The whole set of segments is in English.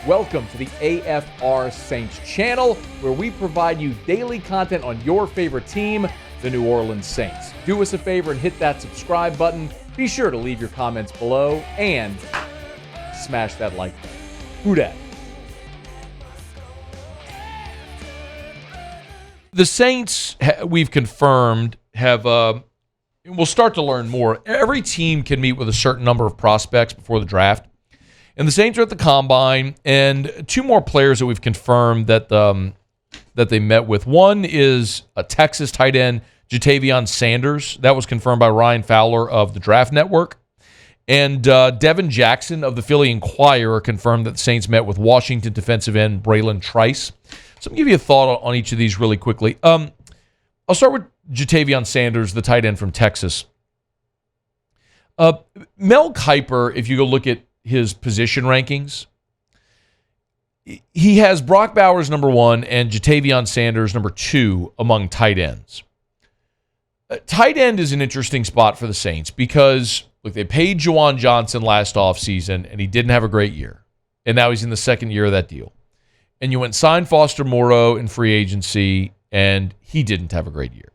Welcome to the AFR Saints channel, where we provide you daily content on your favorite team, the New Orleans Saints. Do us a favor and hit that subscribe button. Be sure to leave your comments below and smash that like button. Who dat? The Saints, we've confirmed, we'll start to learn more. Every team can meet with a certain number of prospects before the draft. And the Saints are at the Combine, and two more players that we've confirmed that they met with. One is a Texas tight end, Jvon Sanders. That was confirmed by Ryan Fowler of the Draft Network. And Devin Jackson of the Philly Inquirer confirmed that the Saints met with Washington defensive end Brayan Trice. So I'm going to give you a thought on each of these really quickly. I'll start with Jvon Sanders, the tight end from Texas. Mel Kiper, if you go look at his position rankings, he has Brock Bowers number 1 and Jvon Sanders number 2 among tight ends. Tight end is an interesting spot for the Saints because, look, they paid Juwan Johnson last offseason, and he didn't have a great year. And now he's in the second year of that deal. And you went and signed Foster Moreau in free agency, and he didn't have a great year.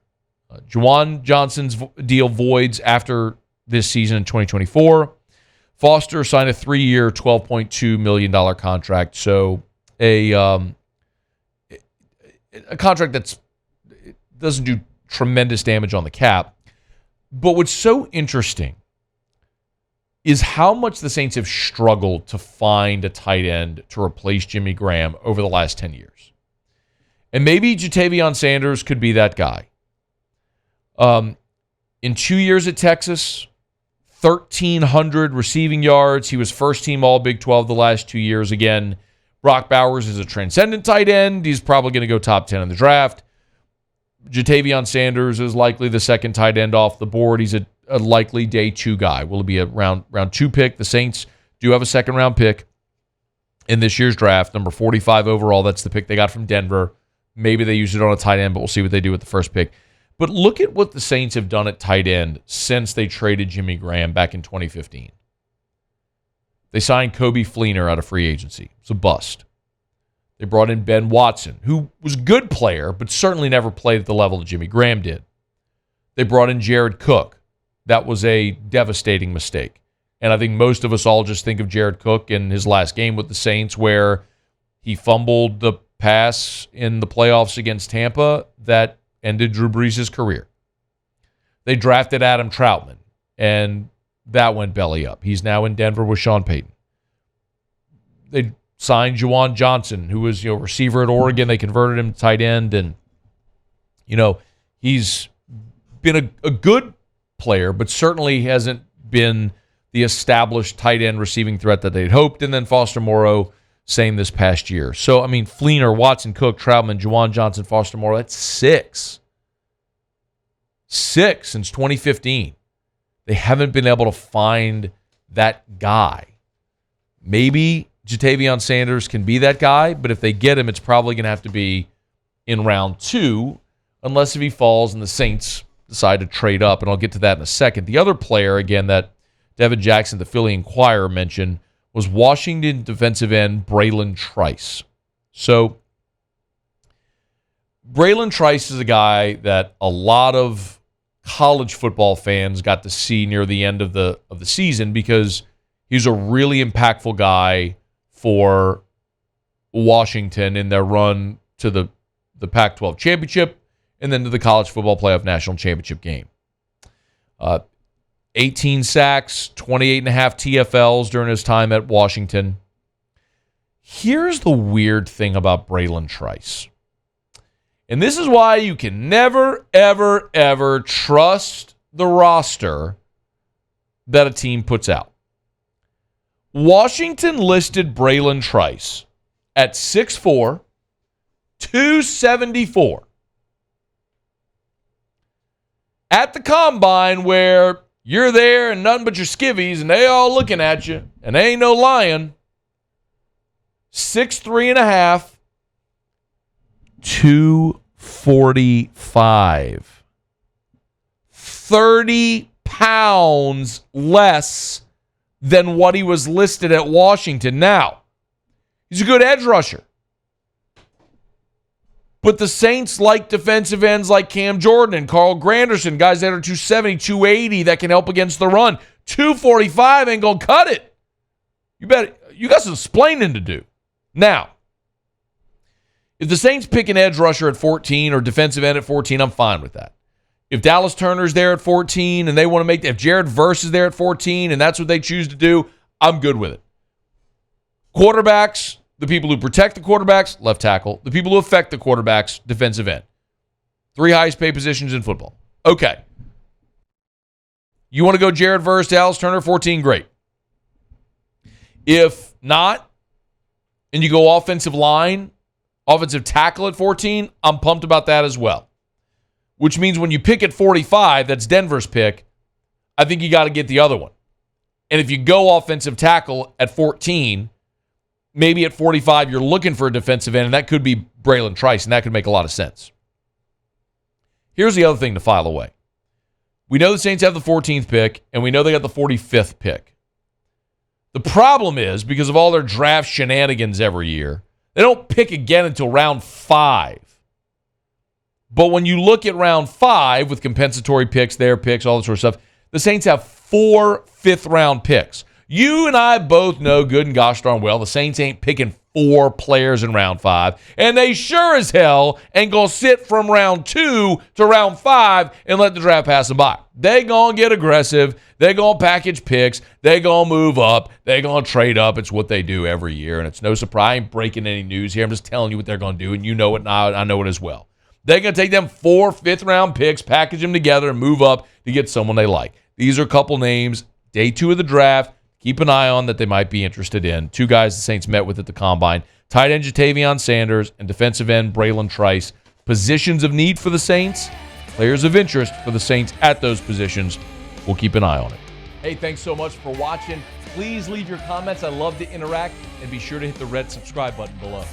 Juwan Johnson's deal voids after this season in 2024. Foster signed a 3-year, $12.2 million contract. So a contract that doesn't do tremendous damage on the cap. But what's so interesting is how much the Saints have struggled to find a tight end to replace Jimmy Graham over the last 10 years. And maybe Jvon Sanders could be that guy. In 2 years at Texas, 1,300 receiving yards. He was first team All Big 12 the last 2 years. Again, Brock Bowers is a transcendent tight end. He's probably going to go top 10 in the draft. Jvon Sanders is likely the second tight end off the board. He's a likely day 2 guy. Will it be a round 2 pick? The Saints do have a second round pick in this year's draft, number 45 overall. That's the pick they got from Denver. Maybe they use it on a tight end, but we'll see what they do with the first pick. But look at what the Saints have done at tight end since they traded Jimmy Graham back in 2015. They signed Kobe Fleener out of free agency. It's a bust. They brought in Ben Watson, who was a good player, but certainly never played at the level that Jimmy Graham did. They brought in Jared Cook. That was a devastating mistake. And I think most of us all just think of Jared Cook in his last game with the Saints where he fumbled the pass in the playoffs against Tampa that ended Drew Brees' career. They drafted Adam Troutman, and that went belly up. He's now in Denver with Sean Payton. They signed Juwan Johnson, who was receiver at Oregon. They converted him to tight end, and he's been a good player, but certainly hasn't been the established tight end receiving threat that they'd hoped. And then Foster Moreau, same this past year. So, I mean, Fleener, Watson, Cook, Troutman, Juwan Johnson, Foster Moreau, that's 6. 6 since 2015. They haven't been able to find that guy. Maybe Jvon Sanders can be that guy, but if they get him, it's probably going to have to be in round 2, unless if he falls and the Saints decide to trade up, and I'll get to that in a second. The other player, again, that Devin Jackson, the Philly Inquirer, mentioned was Washington defensive end Brayan Trice. So Brayan Trice is a guy that a lot of college football fans got to see near the end of the season because he's a really impactful guy for Washington in their run to the Pac-12 championship and then to the College Football Playoff National Championship game. 18 sacks, 28.5 TFLs during his time at Washington. Here's the weird thing about Brayan Trice. And this is why you can never, ever, ever trust the roster that a team puts out. Washington listed Brayan Trice at 6'4", 274. At the Combine, where you're there and nothing but your skivvies, and they all looking at you, and they ain't no lying. 6'3.5", 245. 30 pounds less than what he was listed at Washington. Now, He's a good edge rusher. But the Saints like defensive ends like Cam Jordan and Carl Granderson, guys that are 270, 280 that can help against the run. 245 ain't going to cut it. You got some explaining to do. Now, if the Saints pick an edge rusher at 14 or defensive end at 14, I'm fine with that. If Dallas Turner's there at 14 and they want to if Jared Verse is there at 14 and that's what they choose to do, I'm good with it. Quarterbacks, the people who protect the quarterbacks, left tackle. The people who affect the quarterbacks, defensive end. 3 highest paid positions in football. Okay. You want to go Jared Verse, Dallas Turner, 14, great. If not, and you go offensive line, offensive tackle at 14, I'm pumped about that as well. Which means when you pick at 45, that's Denver's pick, I think you got to get the other one. And if you go offensive tackle at 14, maybe at 45 you're looking for a defensive end, and that could be Brayan Trice, and that could make a lot of sense. Here's the other thing to file away. We know the Saints have the 14th pick, and we know they got the 45th pick. The problem is, because of all their draft shenanigans every year, they don't pick again until round 5. But when you look at round 5 with compensatory picks, their picks, all that sort of stuff, the Saints have 4 fifth-round picks. You and I both know good and gosh darn well the Saints ain't picking 4 players in round 5, and they sure as hell ain't going to sit from round 2 to round 5 and let the draft pass them by. They going to get aggressive. They going to package picks. They going to move up. They going to trade up. It's what they do every year, and it's no surprise. I ain't breaking any news here. I'm just telling you what they're going to do, and you know it, and I know it as well. They're going to take them 4 fifth-round picks, package them together, and move up to get someone they like. These are a couple names. Day 2 of the draft. Keep an eye on that they might be interested in. 2 guys the Saints met with at the Combine. Tight end Jvon Sanders and defensive end Brayan Trice. Positions of need for the Saints. Players of interest for the Saints at those positions. We'll keep an eye on it. Hey, thanks so much for watching. Please leave your comments. I love to interact. And be sure to hit the red subscribe button below.